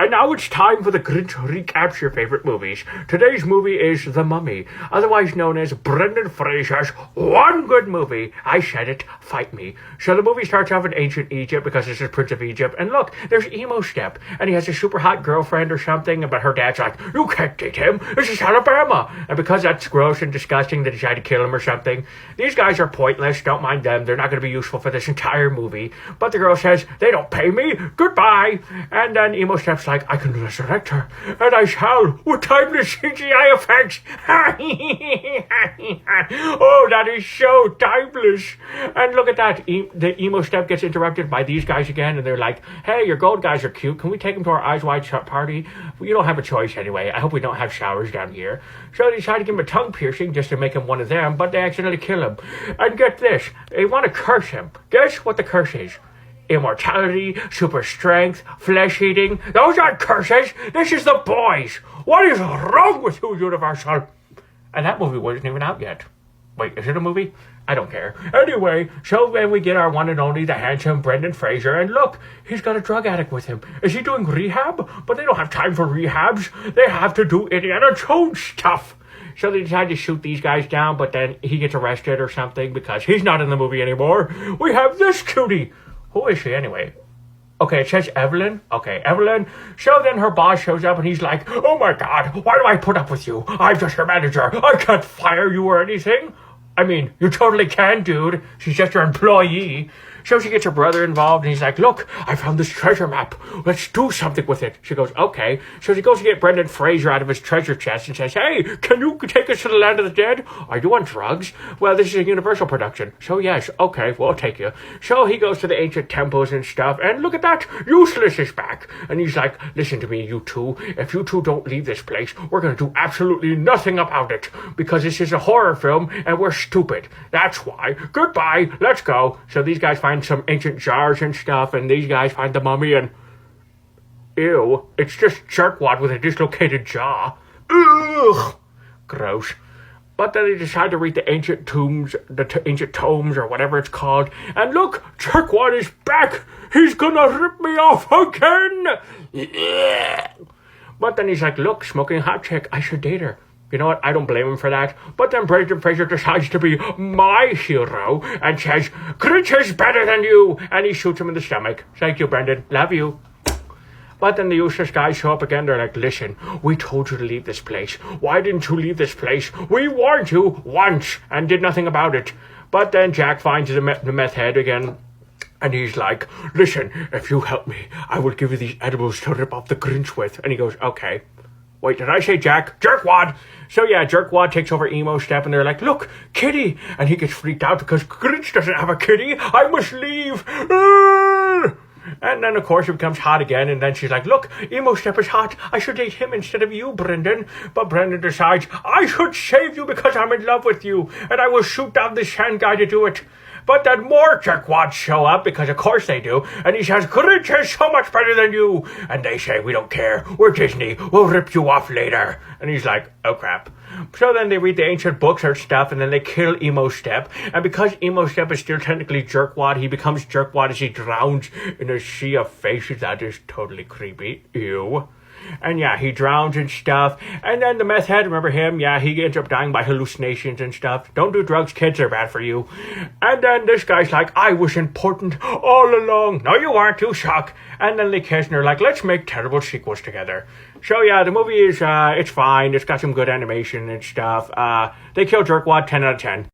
And now it's time for the Grinch recaps your favorite movies. Today's movie is The Mummy, otherwise known as Brendan Fraser's one good movie. I said it, fight me. So the movie starts off in ancient Egypt because this is Prince of Egypt. And look, there's Emo Step, and he has a super hot girlfriend or something, but her dad's like, you can't date him, this is Alabama. And because that's gross and disgusting, they decide to kill him or something. These guys are pointless, don't mind them, they're not going to be useful for this entire movie. But the girl says, they don't pay me, goodbye. And then Emo Step's like, I can resurrect her, and I shall, with timeless CGI effects. Oh, that is so timeless. And look at that, the Emo Step gets interrupted by these guys again, and they're like, hey, your gold guys are cute, can we take them to our Eyes Wide Shut party? Well, you don't have a choice anyway, I hope we don't have showers down here. So they decide to give him a tongue piercing just to make him one of them, but they accidentally kill him. And get this, they want to curse him. Guess what the curse is? Immortality, super strength, flesh eating. Those aren't curses. This is the boys. What is wrong with you, Universal? And that movie wasn't even out yet. Wait, is it a movie? I don't care. Anyway, so then we get our one and only, the handsome Brendan Fraser, and look, he's got a drug addict with him. Is he doing rehab? But they don't have time for rehabs. They have to do Indiana Jones stuff. So they decide to shoot these guys down, but then he gets arrested or something because he's not in the movie anymore. We have this cutie. Who is she anyway? Okay, it says Evelyn. Okay, Evelyn. So then her boss shows up and he's like, oh my god, why do I put up with you? I'm just your manager. I can't fire you or anything. I mean, you totally can, dude. She's just your employee. So she gets her brother involved, and he's like, look, I found this treasure map. Let's do something with it. She goes, okay. So she goes to get Brendan Fraser out of his treasure chest and says, hey, can you take us to the land of the dead? Are you on drugs? Well, this is a Universal production. So yes, okay, we'll take you. So he goes to the ancient temples and stuff, and look at that, Useless is back. And he's like, listen to me, you two. If you two don't leave this place, we're going to do absolutely nothing about it. Because this is a horror film, and we're stupid. That's why. Goodbye, let's go. So these guys find some ancient jars and stuff, and these guys find the mummy, and ew, it's just Jerkwad with a dislocated jaw. Ugh, gross. But then they decide to read the ancient tombs, ancient tomes, or whatever it's called, and look, Jerkwad is back. He's gonna rip me off again. But then he's like, look, smoking hot chick, I should date her. You know what? I don't blame him for that. But then Brendan Fraser decides to be my hero and says, Grinch is better than you. And he shoots him in the stomach. Thank you, Brendan. Love you. But then the useless guys show up again. They're like, listen, we told you to leave this place. Why didn't you leave this place? We warned you once and did nothing about it. But then Jack finds the meth head again. And he's like, listen, if you help me, I will give you these edibles to rip off the Grinch with. And he goes, okay. Wait, did I say Jack? Jerkwad! So yeah, Jerkwad takes over Emo Step, and they're like, look, kitty! And he gets freaked out because Grinch doesn't have a kitty! I must leave! And then, of course, it becomes hot again, and then she's like, look, Emo Step is hot. I should date him instead of you, Brendan. But Brendan decides, I should save you because I'm in love with you, and I will shoot down this sand guy to do it. But then more Jerkwads show up, because of course they do, and he says, Grinch is so much better than you. And they say, we don't care, we're Disney, we'll rip you off later. And he's like, oh crap. So then they read the ancient books or stuff, and then they kill Emo Step. And because Emo Step is still technically Jerkwad, he becomes Jerkwad as he drowns in a sea of faces. That is totally creepy. Ew. And yeah, he drowns and stuff. And then the meth head, remember him? Yeah, he ends up dying by hallucinations and stuff. Don't do drugs, kids are bad for you. And then this guy's like, I was important all along. No, you weren't, you suck. And then they kiss and they're like, let's make terrible sequels together. So yeah, the movie is, it's fine. It's got some good animation and stuff. They kill Jerkwad 10 out of 10.